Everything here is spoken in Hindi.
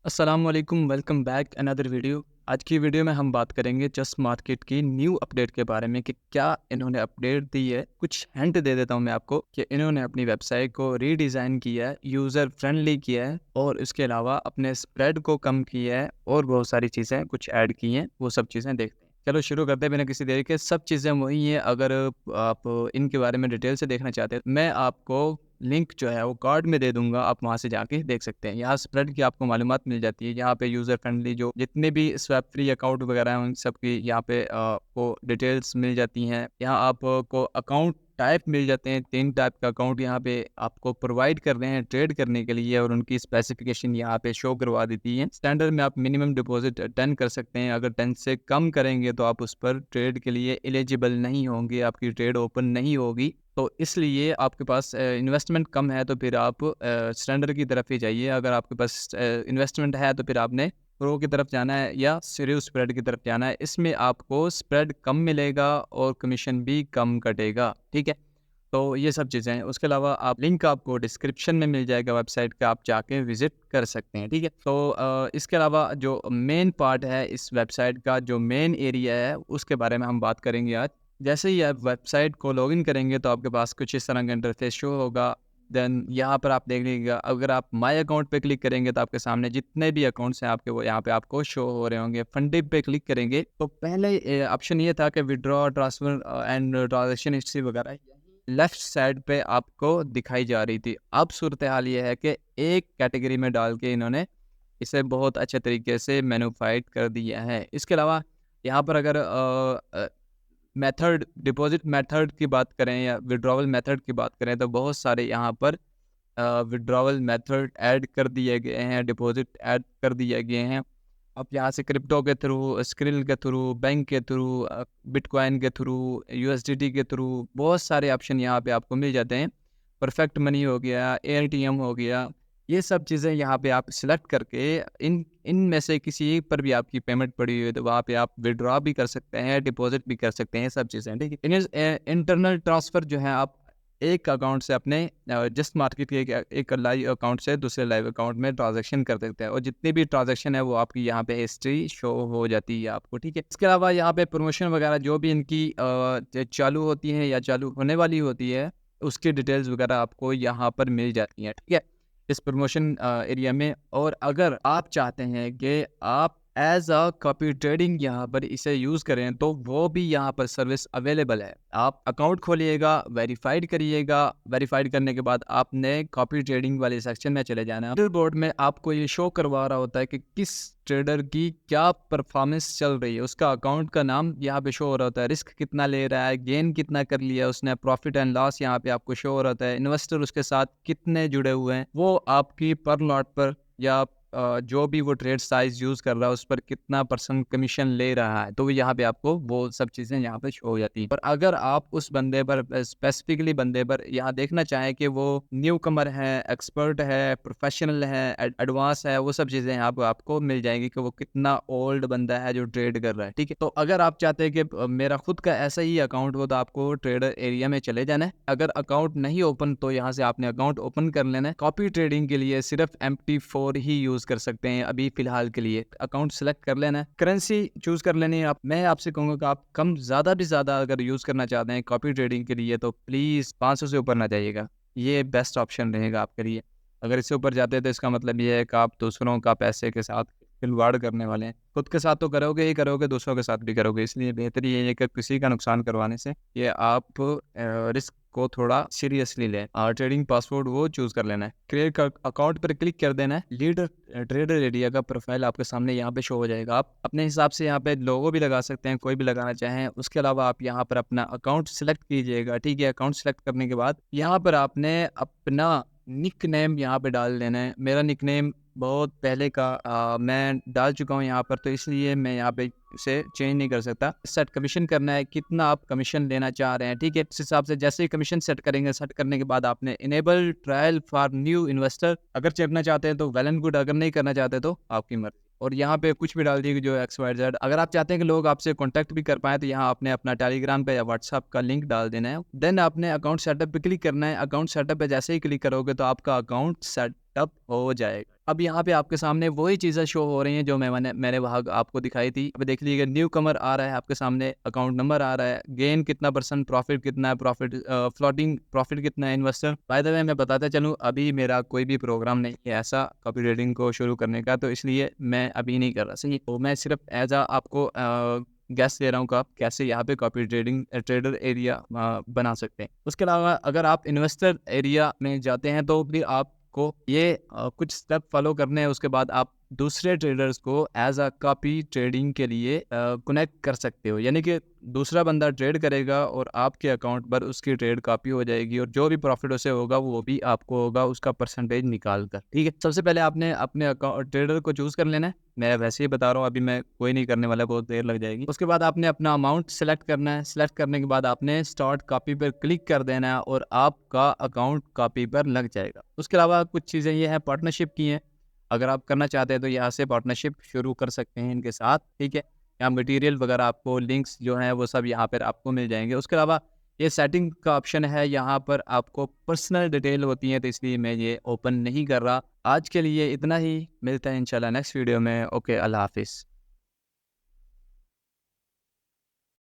अस्सलाम वालेकुम, वेलकम बैक अनदर वीडियो। आज की वीडियो में हम बात करेंगे जस्ट मार्केट की न्यू अपडेट के बारे में कि क्या इन्होंने अपडेट दी है। कुछ हिंट दे देता हूँ मैं आपको कि इन्होंने अपनी वेबसाइट को रीडिज़ाइन किया है, यूज़र फ्रेंडली किया है और इसके अलावा अपने स्प्रेड को कम किया है और बहुत सारी चीज़ें कुछ ऐड की हैं। वो सब चीज़ें देखते हैं। चलो शुरू करते हैं बिना किसी देरी के। सब चीज़ें वही हैं। अगर आप इनके बारे में डिटेल से देखना चाहते हैं, मैं आपको लिंक जो है वो कार्ड में दे दूँगा, आप वहाँ से जाके देख सकते हैं। यहाँ स्प्रेड की आपको मालूमात मिल जाती है। यहाँ पे यूज़र फ्रेंडली जो जितने भी स्वैप फ्री अकाउंट वगैरह हैं, उन सब की यहाँ पे आपको डिटेल्स मिल जाती हैं। यहाँ आपको अकाउंट टाइप मिल जाते हैं। 3 टाइप का अकाउंट यहाँ पे आपको प्रोवाइड कर रहे हैं ट्रेड करने के लिए और उनकी स्पेसिफिकेशन यहाँ पे शो करवा देती है। स्टैंडर्ड में आप मिनिमम डिपॉजिट 10 कर सकते हैं। अगर 10 से कम करेंगे तो आप उस पर ट्रेड के लिए एलिजिबल नहीं होंगे, आपकी ट्रेड ओपन नहीं होगी। तो इसलिए आपके पास इन्वेस्टमेंट कम है तो फिर आप स्टैंडर्ड की तरफ ही जाइए। अगर आपके पास इन्वेस्टमेंट है तो फिर आपने प्रो की तरफ जाना है या सीरीज स्प्रेड की तरफ जाना है। इसमें आपको स्प्रेड कम मिलेगा और कमीशन भी कम कटेगा, ठीक है। तो ये सब चीज़ें हैं। उसके अलावा आप लिंक आपको डिस्क्रिप्शन में मिल जाएगा वेबसाइट का, आप जाके विजिट कर सकते हैं, ठीक है। तो इसके अलावा जो मेन पार्ट है इस वेबसाइट का, जो मेन एरिया है, उसके बारे में हम बात करेंगे आज। जैसे ही आप वेबसाइट को लॉगिन करेंगे तो आपके पास कुछ इस तरह का इंटरफेस शो होगा। देन यहाँ पर आप देख लीजिएगा, अगर आप माय अकाउंट पे क्लिक करेंगे तो आपके सामने जितने भी अकाउंट्स हैं आपके वो यहाँ पे आपको शो हो रहे होंगे। फंडिंग पे क्लिक करेंगे तो पहले ऑप्शन ये था कि withdraw, transfer and transaction history वगैरह लेफ्ट साइड पे आपको दिखाई जा रही थी। अब सूरत हाल ये है कि एक कैटेगरी में डाल के इन्होंने इसे बहुत अच्छे तरीके से मैन्युफाइड कर दिया है। इसके अलावा यहाँ पर अगर मेथड, डिपॉजिट मेथड की बात करें या विड्रॉवल मेथड की बात करें तो बहुत सारे यहाँ पर विड्रॉवल मेथड ऐड कर दिए गए हैं, डिपॉजिट ऐड कर दिए गए हैं। आप यहाँ से क्रिप्टो के थ्रू, स्क्रिल के थ्रू, बैंक के थ्रू, बिटकॉइन के थ्रू, यूएसडीटी के थ्रू बहुत सारे ऑप्शन यहाँ पे आपको मिल जाते हैं। परफेक्ट मनी हो गया, एटीएम हो गया, ये सब चीज़ें यहाँ पे आप सिलेक्ट करके इनमें से किसी एक पर भी आपकी पेमेंट पड़ी हुई है तो वहाँ पे आप विड्रॉ भी कर सकते हैं, डिपॉजिट भी कर सकते हैं, सब चीज़ें, ठीक है। इंटरनल ट्रांसफ़र जो है आप एक अकाउंट से अपने जस्ट मार्केट के एक लाइव अकाउंट से दूसरे लाइव अकाउंट में ट्रांजैक्शन कर सकते हैं और जितनी भी ट्रांजैक्शन है वो आपकी यहाँ पे हिस्ट्री शो हो जाती है आपको, ठीक है। इसके अलावा यहाँ पे प्रमोशन वगैरह जो भी इनकी चालू होती है या चालू होने वाली होती है, उसकी डिटेल्स वगैरह आपको यहाँ पर मिल जाती हैं, ठीक है, इस प्रमोशन एरिया में। और अगर आप चाहते हैं कि आप एज अ कॉपी ट्रेडिंग यहाँ पर इसे यूज़ करें तो वो भी यहाँ पर सर्विस अवेलेबल है। आप अकाउंट खोलिएगा, वेरीफाइड करिएगा, वेरीफाइड करने के बाद आपने कॉपी ट्रेडिंग वाले सेक्शन में चले जाना है। बोर्ड में आपको ये शो करवा रहा होता है कि किस ट्रेडर की क्या परफॉर्मेंस चल रही है, उसका अकाउंट का नाम यहाँ पे शो हो रहा होता है, रिस्क कितना ले रहा है, गेन कितना कर लिया उसने, प्रॉफिट एंड लॉस यहाँ पे आपको शो हो रहा होता है, इन्वेस्टर उसके साथ कितने जुड़े हुए हैं, वो आपकी पर लॉट पर या जो भी वो ट्रेड साइज यूज़ कर रहा है उस पर कितना परसेंट कमीशन ले रहा है, तो यहाँ पे आपको वो सब चीज़ें यहाँ पे शो हो जाती हैं। और अगर आप उस बंदे पर स्पेसिफिकली बंदे पर यहाँ देखना चाहें कि वो न्यू कमर है, एक्सपर्ट है, प्रोफेशनल है, एडवांस है, वो सब चीज़ें यहाँ पे आपको मिल जाएंगी कि वो कितना ओल्ड बंदा है जो ट्रेड कर रहा है, ठीक है। तो अगर आप चाहते हैं कि मेरा खुद का ऐसा ही अकाउंट हो तो आपको ट्रेडर एरिया में चले जाना है। अगर अकाउंट नहीं ओपन तो यहाँ से आपने अकाउंट ओपन कर लेना है। कॉपी ट्रेडिंग के लिए सिर्फ MT4 ही यूज़ कर सकते हैं अभी फिलहाल के लिए। अकाउंट सेलेक्ट कर लेना है, करेंसी चूज कर लेनी है। आप, मैं आपसे कहूँगा कि आप कम ज़्यादा भी ज़्यादा अगर यूज़ करना चाहते हैं कॉपी ट्रेडिंग के लिए तो प्लीज़ 500 से ऊपर ना जाइएगा, ये बेस्ट ऑप्शन रहेगा आपके लिए। अगर इससे ऊपर जाते हैं तो इसका मतलब ये है कि आप दूसरों का पैसे के साथ खिलवाड़ करने वाले हैं। खुद के साथ तो करोगे ही करोगे, दूसरों के साथ भी करोगे, इसलिए बेहतर ये है कि किसी का नुकसान करवाने से ये आप रिस्क को थोड़ा सीरियसली लें और ट्रेडिंग पासवर्ड वो चूज़ कर लेना है। क्रिएट अकाउंट पर क्लिक कर देना है। लीडर ट्रेडर एरिया का प्रोफाइल आपके सामने यहाँ पे शो हो जाएगा। आप अपने हिसाब से यहाँ पे लोगो भी लगा सकते हैं, कोई भी लगाना चाहें। उसके अलावा आप यहाँ पर अपना अकाउंट सेलेक्ट कीजिएगा, ठीक है। अकाउंट सेलेक्ट करने के बाद यहाँ पर आपने अपना निक नेम यहाँ पे डाल देना है। मेरा निक नेम बहुत पहले का मैं डाल चुका हूँ यहाँ पर, तो इसलिए मैं यहाँ पे इसे चेंज नहीं कर सकता। सेट कमीशन करना है, कितना आप कमीशन लेना चाह रहे हैं, ठीक है। इस हिसाब से जैसे ही कमीशन सेट करेंगे, सेट करने के बाद आपने enable trial for new investor अगर करना चाहते हैं तो वेल एंड गुड, अगर नहीं करना चाहते तो आपकी मर्जी। और यहाँ पे कुछ भी डाल दिए जो XYZ। अगर आप चाहते हैं कि लोग आपसे कांटेक्ट भी कर पाए तो यहाँ आपने अपना टेलीग्राम पे या व्हाट्सएप का लिंक डाल देना है। देन आपने अकाउंट सेटअप पे क्लिक करना है। अकाउंट सेटअप पे जैसे ही क्लिक करोगे तो आपका अकाउंट सेट सेटअप हो जाएगा। अब यहाँ पे आपके सामने वही चीज़ें शो हो रही हैं जो मैंने वहाँ आपको दिखाई थी। अब देख लीजिएगा, न्यू कमर आ रहा है आपके सामने, अकाउंट नंबर आ रहा है, गेन कितना परसेंट, प्रॉफिट कितना है, फ्लोटिंग प्रॉफिट कितना है इन्वेस्टर। बाय द वे मैं बताता चलूँ, अभी मेरा कोई भी प्रोग्राम नहीं है ऐसा कॉपी ट्रेडिंग को शुरू करने का, तो इसलिए मैं अभी नहीं कर रहा। सही, तो मैं सिर्फ एज आपको गैस दे रहा हूँ कि आप कैसे यहाँ पे कॉपी ट्रेडिंग ट्रेडर एरिया बना सकते हैं। उसके अलावा अगर आप इन्वेस्टर एरिया में जाते हैं तो फिर आपको ये कुछ स्टेप फॉलो करने हैं। उसके बाद आप दूसरे ट्रेडर्स को एज कॉपी ट्रेडिंग के लिए कनेक्ट कर सकते हो, यानी कि दूसरा बंदा ट्रेड करेगा और आपके अकाउंट पर उसकी ट्रेड कॉपी हो जाएगी और जो भी प्रॉफिट उसे होगा वो भी आपको होगा, उसका परसेंटेज निकाल कर। ठीक है, सबसे पहले आपने अपने अकाउंट ट्रेडर को चूज कर लेना है। मैं वैसे ही बता रहा हूँ, अभी मैं कोई नहीं करने वाला, बहुत देर लग जाएगी। उसके बाद आपने अपना अमाउंट सेलेक्ट करना है। सेलेक्ट करने के बाद आपने स्टार्ट कॉपी पर क्लिक कर देना है और आपका अकाउंट कॉपी पर लग जाएगा। उसके अलावा कुछ चीज़ें ये हैं, पार्टनरशिप की हैं। अगर आप करना चाहते हैं तो यहाँ से पार्टनरशिप शुरू कर सकते हैं इनके साथ। ठीक है, यहाँ मटेरियल वगैरह आपको लिंक्स जो हैं वो सब यहाँ पर आपको मिल जाएंगे। उसके अलावा ये सेटिंग का ऑप्शन है, यहाँ पर आपको पर्सनल डिटेल होती है, तो इसलिए मैं ये ओपन नहीं कर रहा। आज के लिए इतना ही, मिलते हैं इंशाल्लाह नेक्स्ट वीडियो में। ओके, अल्लाह हाफिज़।